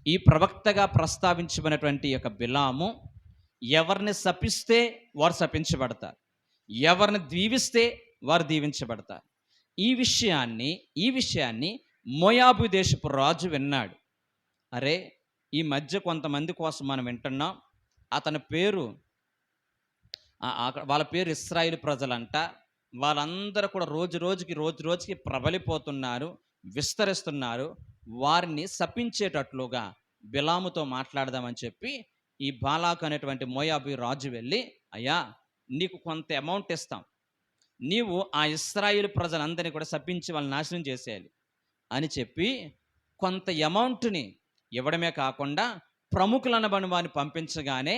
ఈ ప్రవక్తగా ప్రస్తావించబడినటువంటి యొక్క బిలాము ఎవరిని శపిస్తే వారు శపించబడతారు, ఎవరిని దీవిస్తే వారు దీవించబడతారు. ఈ విషయాన్ని మోయాబు దేశపు రాజు విన్నాడు. అరే, ఈ మధ్య కొంతమంది కోసం మనం వింటున్నాం, అతని పేరు వాళ్ళ పేరు ఇశ్రాయేలు ప్రజలంట, వాళ్ళందరూ కూడా రోజు రోజుకి ప్రబలిపోతున్నారు, విస్తరిస్తున్నారు. వారిని శపించేటట్లుగా బిలాముతో మాట్లాడదామని చెప్పి ఈ బాలాకు అనేటువంటి మోయాబు రాజు వెళ్ళి, అయ్యా నీకు కొంత అమౌంట్ ఇస్తాం, నీవు ఆ ఇశ్రాయేలు ప్రజలందరినీ కూడా శపించి వాళ్ళని నాశనం చేసేయాలి అని చెప్పి కొంత అమౌంట్ని ఇవ్వడమే కాకుండా ప్రముఖులనబడిన వారిని పంపించగానే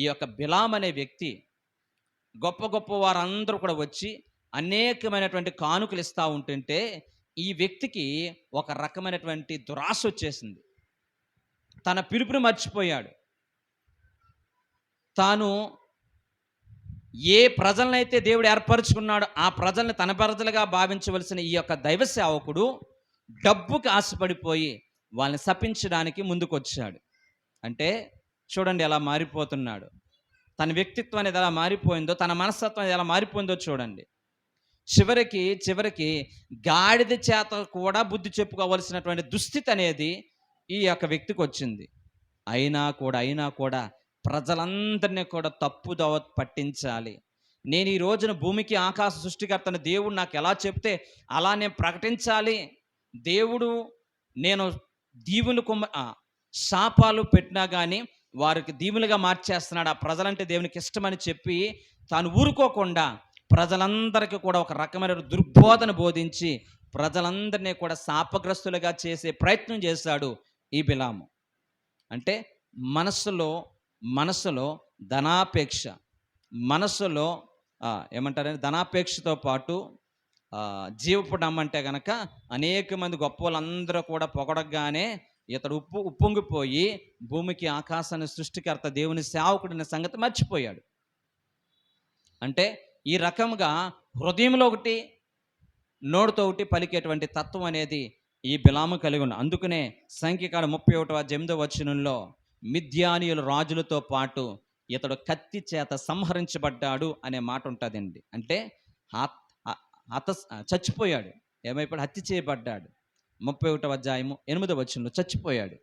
ఈ యొక్క బిలాం అనే వ్యక్తి గొప్ప వారందరూ కూడా వచ్చి అనేకమైనటువంటి కానుకలు ఇస్తూ ఉంటుంటే ఈ వ్యక్తికి ఒక రకమైనటువంటి దురాశ వచ్చేసింది. తన పిలుపుని మర్చిపోయాడు. తాను ఏ ప్రజలనైతే దేవుడు ఏర్పరచుకున్నాడో ఆ ప్రజల్ని తన ప్రజలుగా భావించవలసిన ఈ యొక్క దైవ సేవకుడు డబ్బుకి ఆశపడిపోయి వాళ్ళని శపించడానికి ముందుకొచ్చాడు. అంటే చూడండి ఎలా మారిపోతున్నాడు, తన వ్యక్తిత్వం అనేది ఎలా మారిపోయిందో, తన మనస్తత్వం ఎలా మారిపోయిందో చూడండి. చివరికి గాడిద చేత కూడా బుద్ధి చెప్పుకోవలసినటువంటి దుస్థితి అనేది ఈ యొక్క వ్యక్తికి వచ్చింది. అయినా కూడా ప్రజలందరినీ కూడా తప్పుదోవ పట్టించాలి. నేను ఈ రోజున భూమికి ఆకాశ సృష్టికర్తను దేవుడు నాకు ఎలా చెప్తే అలా నేను ప్రకటించాలి. దేవుడు నేను శాపాలు పెట్టినా కానీ వారికి దీవులుగా మార్చేస్తున్నాడు, ఆ ప్రజలంటే దేవునికి ఇష్టమని చెప్పి తాను ఊరుకోకుండా ప్రజలందరికీ కూడా ఒక రకమైన దుర్బోధన బోధించి ప్రజలందరినీ కూడా శాపగ్రస్తులుగా చేసే ప్రయత్నం చేశాడు ఈ బిలాము. అంటే మనసులో ధనాపేక్ష, మనసులో ఏమంటారంటే ధనాపేక్షతో పాటు జీవపు నమ్మంటే గనక అనేక మంది గొప్ప వాళ్ళందరూ కూడా పొగడగానే ఇతడు ఉప్పొంగిపోయి భూమికి ఆకాశాన్ని సృష్టికర్త దేవుని సేవకుడిన సంగతి మర్చిపోయాడు. అంటే ఈ రకంగా హృదయంలో ఒకటి నోటితో ఒకటి పలికేటువంటి తత్వం అనేది ఈ బిలాము కలిగి ఉన్న. అందుకనే సంఖ్యాకాండం 31:8 మిద్యానీయుల రాజులతో పాటు ఇతడు కత్తి చేత సంహరించబడ్డాడు అనే మాట ఉంటుందండి. అంటే హత్ హత చచ్చిపోయాడు. ఏమైపోయాడు? హత్య చేయబడ్డాడు. 31వ అధ్యాయము 8వ వచనంలో చచ్చిపోయాడు.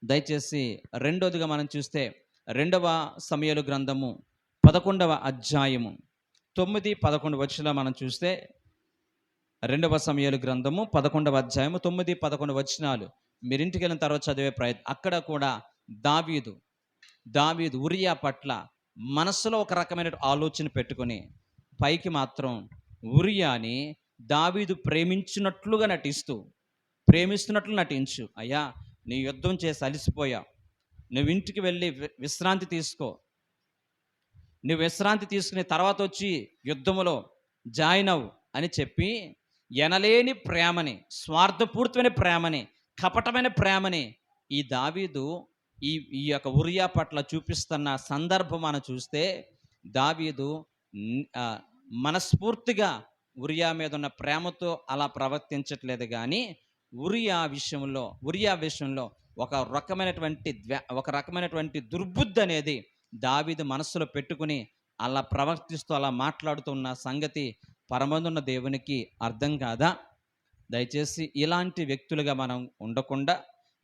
దయచేసి రెండోదిగా మనం చూస్తే 2వ సమూయేలు గ్రంథము 11వ అధ్యాయము 9, 11 వచనాలు మనం చూస్తే 2వ సమూయేలు గ్రంథము 11వ అధ్యాయము 9, 11 వచనాలు మీరింటికి వెళ్ళిన తర్వాత చదివే ప్రయత్నం. అక్కడ కూడా దావీదు ఉరియా పట్ల మనసులో ఒక రకమైన ఆలోచన పెట్టుకొని పైకి మాత్రం ఉరియాని దావీదు ప్రేమిస్తున్నట్లు నటించు. అయ్యా, నీ యుద్ధం చేసి అలిసిపోయా, నువ్వు ఇంటికి వెళ్ళి విశ్రాంతి తీసుకో, నువ్వు విశ్రాంతి తీసుకుని తర్వాత వచ్చి యుద్ధములో జాయిన్ అవ్వు అని చెప్పి ఎనలేని ప్రేమని, స్వార్థపూరితమైన ప్రేమని, కపటమైన ప్రేమని ఈ దావీదు ఈ యొక్క ఉరియా పట్ల చూపిస్తున్న సందర్భం మనం చూస్తే దావీదు మనస్ఫూర్తిగా ఉరియా మీద ఉన్న ప్రేమతో అలా ప్రవర్తించట్లేదు. కానీ ఉరియా విషయంలో ఒక రకమైనటువంటి దుర్బుద్ధి అనేది దావీదు మనస్సులో పెట్టుకుని అలా ప్రవర్తిస్తూ అలా మాట్లాడుతున్న సంగతి పరమందున్న దేవునికి అర్థం కాదా? దయచేసి ఇలాంటి వ్యక్తులుగా మనం ఉండకుండా,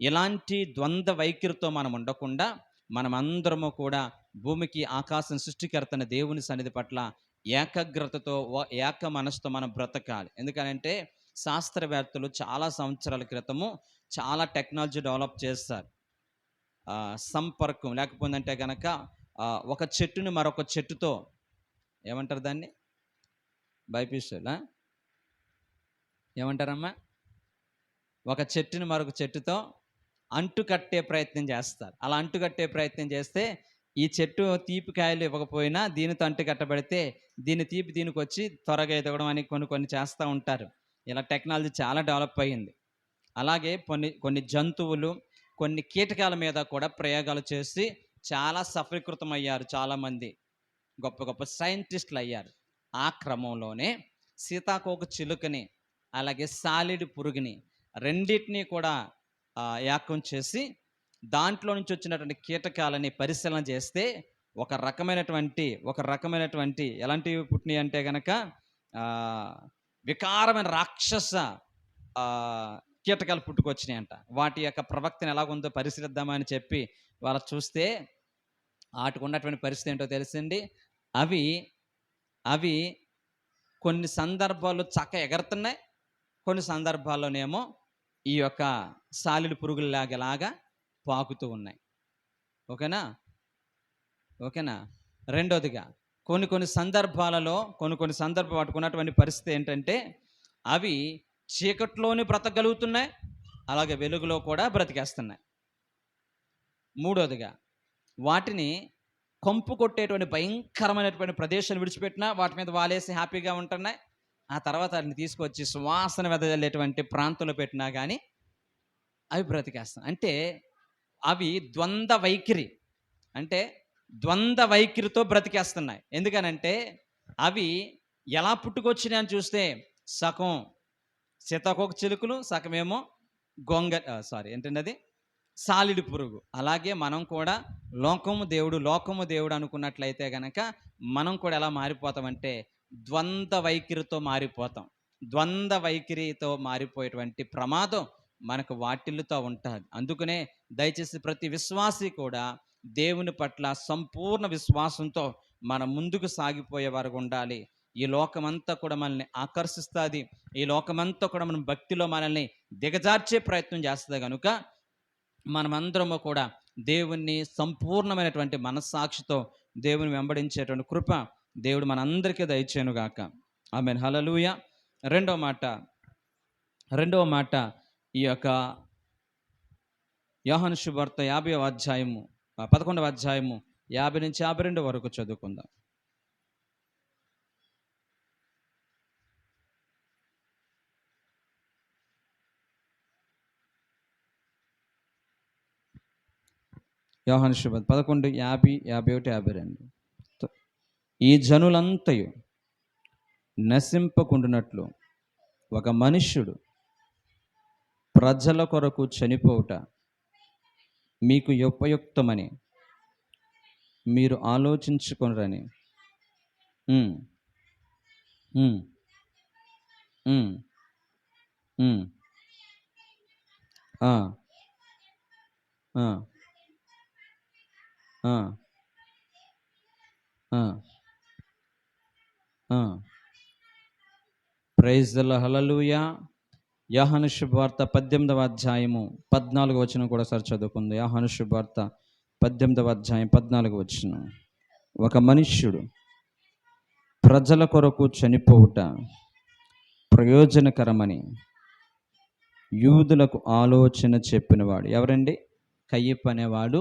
ఇలాంటి ద్వంద్వ వైఖరితో మనం ఉండకుండా, మనమందరము కూడా భూమికి ఆకాశం సృష్టికర్తన దేవుని సన్నిధి పట్ల ఏకాగ్రతతో, ఏక మనసుతో మనం బ్రతకాలి. ఎందుకనంటే శాస్త్రవేత్తలు చాలా సంవత్సరాల క్రితము చాలా టెక్నాలజీ డెవలప్ చేస్తారు. సంపర్కం లేకపోతే కనుక ఒక చెట్టుని మరొక చెట్టుతో, ఏమంటారు దాన్ని, బైపీసులా ఏమంటారమ్మా, ఒక చెట్టుని మరొక చెట్టుతో అంటుకట్టే ప్రయత్నం చేస్తారు. అలా అంటుకట్టే ప్రయత్నం చేస్తే ఈ చెట్టు తీపి కాయలు ఇవ్వకపోయినా దీనితో అంటు కట్టబడితే దీని తీపి దీనికి వచ్చి త్వరగా ఎదగడం అని కొన్ని చేస్తూ ఉంటారు. ఇలా టెక్నాలజీ చాలా డెవలప్ అయ్యింది. అలాగే కొన్ని జంతువులు, కొన్ని కీటకాల మీద కూడా ప్రయోగాలు చేసి చాలా సఫలీకృతం అయ్యారు. చాలామంది గొప్ప గొప్ప సైంటిస్టులు అయ్యారు. ఆ క్రమంలోనే సీతాకోక చిలుకని అలాగే సాలిడ్ పురుగుని రెండింటినీ కూడా ఏకం చేసి దాంట్లో నుంచి వచ్చినటువంటి కీటకాలని పరిశీలన చేస్తే ఒక రకమైనటువంటి ఎలాంటివి పుట్టినాయి అంటే కనుక వికారమైన రాక్షస కీటకాలు పుట్టుకొచ్చినాయంట. వాటి యొక్క ప్రవక్తను ఎలాగుందో పరిశీలిద్దామని చెప్పి వాళ్ళు చూస్తే వాటికి ఉన్నటువంటి పరిస్థితి ఏంటో తెలిసింది. అవి కొన్ని సందర్భాల్లో ఎగరుతున్నాయి, కొన్ని సందర్భాల్లోనేమో ఈ యొక్క సాలిడ్ పురుగులాగా పాకుతూ ఉన్నాయి. ఓకేనా? రెండోదిగా కొన్ని సందర్భాలలో వాటికి ఉన్నటువంటి పరిస్థితి ఏంటంటే అవి చీకట్లోనే బ్రతకగలుగుతున్నాయి, అలాగే వెలుగులో కూడా బ్రతికేస్తున్నాయి. మూడోదిగా వాటిని కంపు కొట్టేటువంటి భయంకరమైనటువంటి ప్రదేశాన్ని విడిచిపెట్టినా వాటి మీద వాలేసి హ్యాపీగా ఉంటున్నాయి. ఆ తర్వాత వాటిని తీసుకొచ్చి సువాసన వెదజల్లేటువంటి ప్రాంతంలో పెట్టినా కానీ అవి బ్రతికేస్తాయి. అంటే అవి ద్వంద్వ వైఖరితో బ్రతికేస్తున్నాయి. ఎందుకనంటే అవి ఎలా పుట్టుకొచ్చినాయి అని చూస్తే సగం సీతాకోక చిలుకలు, సగమేమో సాలిడ్ పురుగు. అలాగే మనం కూడా లోకము దేవుడు అనుకున్నట్లయితే గనక మనం కూడా ఎలా మారిపోతామంటే ద్వంద్వ వైఖరితో మారిపోయేటువంటి ప్రమాదం మనకు వాటిల్లుతూ ఉంటుంది. అందుకనే దయచేసి ప్రతి విశ్వాసి కూడా దేవుని పట్ల సంపూర్ణ విశ్వాసంతో మనం ముందుకు సాగిపోయే వారు ఉండాలి. ఈ లోకమంతా కూడా మనల్ని ఆకర్షిస్తుంది, ఈ లోకమంతా కూడా మనం భక్తిలో మనల్ని దిగజార్చే ప్రయత్నం చేస్తుంది. కనుక మనమందరము కూడా దేవుణ్ణి సంపూర్ణమైనటువంటి మనస్సాక్షితో దేవుని వెంబడించేటువంటి కృప దేవుడు మనందరికీ దయచేయునుగాక. ఆమేన్. హల్లెలూయా. రెండవ మాట ఈ యొక్క యోహాను సువార్త 50వ అధ్యాయము 11వ అధ్యాయము 50 నుంచి 52 వరకు చదువుకుందాం. యోహాను సువార్త 11, 50, 51, 52. ఈ జనులంతయు నశింపకుండునట్లు ఒక మనుష్యుడు ప్రజల కొరకు చనిపోవుట మీకు ఉపయుక్తమని మీరు ఆలోచించుకొనురని. హ్మ్. హ్మ్. హ్మ్. హ్మ్. ఆ! ఆ! ఆ! ఆ! ఆ! Praise the lord. హల్లెలూయా. యోహాను శుభవార్త 18వ అధ్యాయము 14వ వచనం కూడా ఒకసారి చదువుకుందాం. యోహాను శుభవార్త 18వ అధ్యాయం 14వ వచనం. ఒక మనుష్యుడు ప్రజల కొరకు చనిపోవుట ప్రయోజనకరమని యూదులకు ఆలోచన చెప్పినవాడు ఎవరండి? కయ్యప్ప అనేవాడు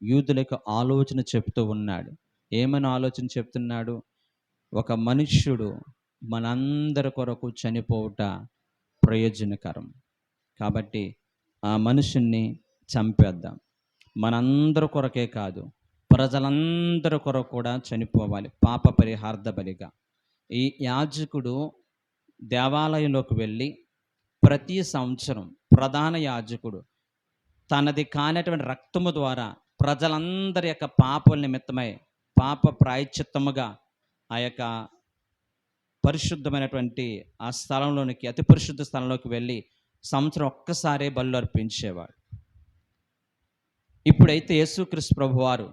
యూదులకు ఆలోచన చెప్తూ ఉన్నాడు. ఏమని ఆలోచన చెప్తున్నాడు? ఒక మనుష్యుడు మనందరి కొరకు చనిపోవుట ప్రయోజనకరం. కాబట్టి ఆ మనుషుణ్ణి చంపేద్దాం. మనందరి కొరకే కాదు, ప్రజలందరి కొరకు కూడా చనిపోవాలి పాప పరిహార్థ బలిగా. ఈ యాజకుడు దేవాలయంలోకి వెళ్ళి ప్రతి సంవత్సరం ప్రధాన యాజకుడు తనది కానటువంటి రక్తము ద్వారా ప్రజలందరి యొక్క పాపల నిమిత్తమై పాప ప్రాయశ్చిత్తముగా ఆ యొక్క పరిశుద్ధమైనటువంటి ఆ స్థలంలోనికి, అతి పరిశుద్ధ స్థలంలోకి వెళ్ళి సంవత్సరం ఒక్కసారే బలులు అర్పించేవాడు. ఇప్పుడైతే యేసుక్రీస్తు ప్రభువారు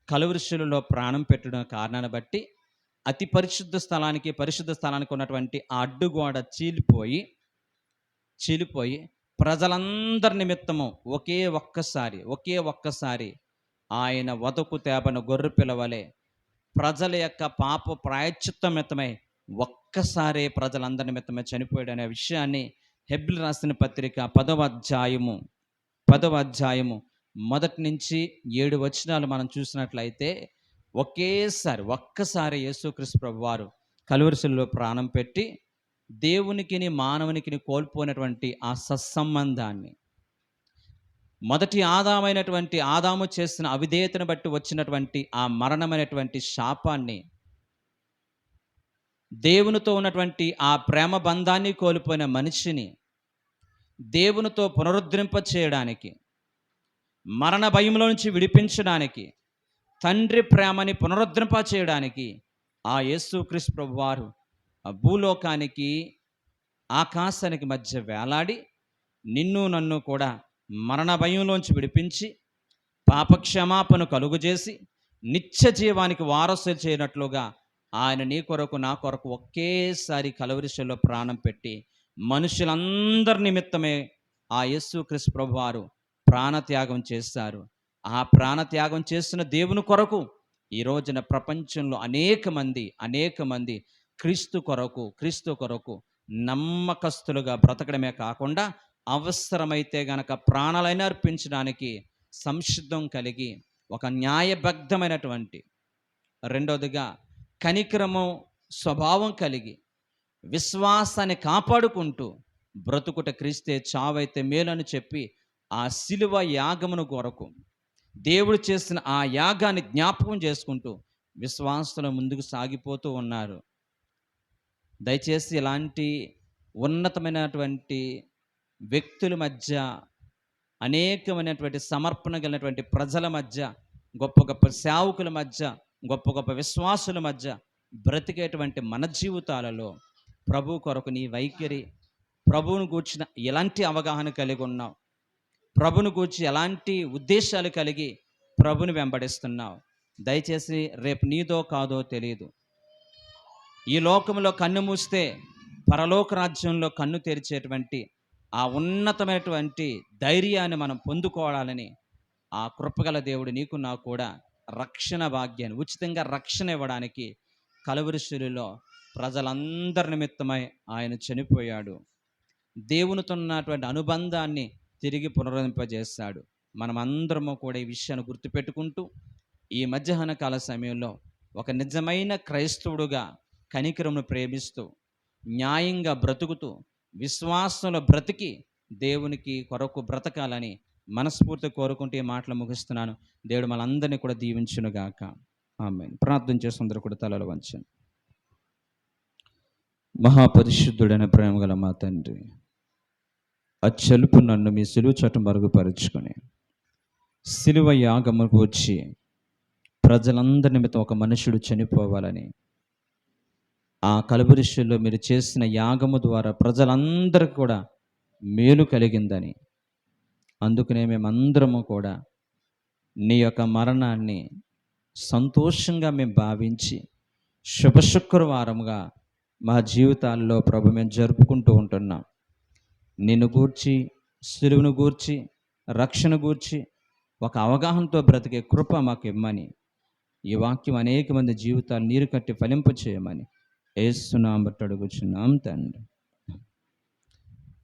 కలువరి శిలువలో ప్రాణం పెట్టడం కారణాన్ని బట్టి అతి పరిశుద్ధ స్థలానికి ఉన్నటువంటి ఆ అడ్డుగోడ చీలిపోయి ప్రజలందరి నిమిత్తము ఒకే ఒక్కసారి ఆయన వదకు తేబడిన గొర్రె పిల్లవలే ప్రజల యొక్క పాప ప్రాయశ్చిత్తమిత్తమై ఒక్కసారే ప్రజలందరి నిమిత్తమై చనిపోయాడు అనే విషయాన్ని హెబ్రీయులకు రాసిన పత్రిక 10వ అధ్యాయము మొదటి నుంచి 7 వచనాలు మనం చూసినట్లయితే ఒక్కసారి యేసుక్రీస్తు ప్రభువారు కలువరి శిలువలో ప్రాణం పెట్టి దేవునికిని మానవునికిని కోల్పోయినటువంటి ఆ సత్సంబంధాన్ని, మొదటి ఆదామైనటువంటి ఆదాము చేసిన అవిధేయతను బట్టి వచ్చినటువంటి ఆ మరణమైనటువంటి శాపాన్ని, దేవునితో ఉన్నటువంటి ఆ ప్రేమ బంధాన్ని కోల్పోయిన మనిషిని దేవునితో పునరుద్ధరింప చేయడానికి, మరణ భయంలో నుంచి విడిపించడానికి, తండ్రి ప్రేమని పునరుద్ధరింప చేయడానికి ఆ యేసుక్రీస్తు ప్రభువారు ఆ భూలోకానికి ఆకాశానికి మధ్య వేలాడి నిన్ను నన్ను కూడా మరణ భయంలోంచి విడిపించి పాపక్షమాపణ కలుగజేసి నిత్య జీవానికి వారసులు చేయనట్లుగా ఆయన నీ కొరకు నా కొరకు ఒకేసారి కలువరి శిలువలో ప్రాణం పెట్టి మనుషులందరి నిమిత్తమే ఆ యేసుక్రీస్తు ప్రభువారు ప్రాణత్యాగం చేశారు. ఆ ప్రాణత్యాగం చేసిన దేవుని కొరకు ఈ రోజున ప్రపంచంలో అనేక మంది క్రీస్తు కొరకు నమ్మకస్తులుగా బ్రతకడమే కాకుండా అవసరమైతే గనక ప్రాణాలైనా అర్పించడానికి సంసిద్ధం కలిగి, ఒక న్యాయబద్ధమైనటువంటి, రెండవదిగా కనికరము స్వభావం కలిగి విశ్వాసాన్ని కాపాడుకుంటూ బ్రతుకుట క్రీస్తే చావైతే మేలని చెప్పి ఆ శిలువ యాగమును కొరకు దేవుడు చేసిన ఆ యాగాన్ని జ్ఞాపకం చేసుకుంటూ విశ్వాసులు ముందుకు సాగిపోతూ ఉన్నారు. దయచేసి ఇలాంటి ఉన్నతమైనటువంటి వ్యక్తుల మధ్య, అనేకమైనటువంటి సమర్పణ కలిగినటువంటి ప్రజల మధ్య, గొప్ప గొప్ప సేవకుల మధ్య, గొప్ప గొప్ప విశ్వాసుల మధ్య బ్రతికేటువంటి మన జీవితాలలో ప్రభు కొరకు నీ వైఖరి, ప్రభువును గూర్చిన ఎలాంటి అవగాహన కలిగి ఉన్నావు, ప్రభును గూర్చి ఎలాంటి ఉద్దేశాలు కలిగి ప్రభుని వెంబడిస్తున్నావు. దయచేసి రేపు నీదో కాదో తెలియదు. ఈ లోకంలో కన్ను మూస్తే పరలోక రాజ్యంలో కన్ను తెరిచేటువంటి ఆ ఉన్నతమైనటువంటి ధైర్యాన్ని మనం పొందుకోవాలని ఆ కృపగల దేవుడు నీకు నాకు కూడా రక్షణ భాగ్యాన్ని, ఉచితంగా రక్షణ ఇవ్వడానికి కలువరి శిలువలో ప్రజలందరి నిమిత్తమై ఆయన చనిపోయాడు. దేవునితో ఉన్నటువంటి అనుబంధాన్ని తిరిగి పునరుద్ధరింపజేశాడు. మనమందరము కూడా ఈ విషయాన్ని గుర్తుపెట్టుకుంటూ ఈ మధ్యాహ్న కాల సమయంలో ఒక నిజమైన క్రైస్తవుడుగా కనికరమును ప్రేమిస్తూ, న్యాయంగా బ్రతుకుతూ, విశ్వాసంలో బ్రతికి దేవునికి కొరకు బ్రతకాలని మనస్ఫూర్తి కోరుకుంటూ ఈ మాటలు ముగిస్తున్నాను. దేవుడు మనందరినీ కూడా దీవించునుగాక. ఆమేన్. ప్రార్థన చేసి అందరూ కూడా తలలు వంచండి. మహాపరిశుద్ధుడైన ప్రేమగల మా తండ్రి, అచ్చలుపు నన్ను మీ సిలువ చట్టం మరుగుపరుచుకొని సిలువ యాగముకు వచ్చి ప్రజలందరి నిమిత్తం ఒక మనుషుడు చనిపోవాలని, ఆ కలువరిశిలో మీరు చేసిన యాగము ద్వారా ప్రజలందరికీ కూడా మేలు కలిగిందని, అందుకనే మేమందరము కూడా నీ యొక్క మరణాన్ని సంతోషంగా మేము భావించి శుభశుక్రవారముగా మా జీవితాల్లో ప్రభు మేము జరుపుకుంటూ ఉంటున్నాం. నిన్ను గూర్చి, సిలువను గూర్చి, రక్షణ గూర్చి ఒక అవగాహనతో బ్రతికే కృప మాకు ఇమ్మని, ఈ వాక్యం అనేక మంది జీవితాలు నీరు కట్టి ఫలింప చేయమని యేసు నామమున అడుగుచున్నాం తండ్రి.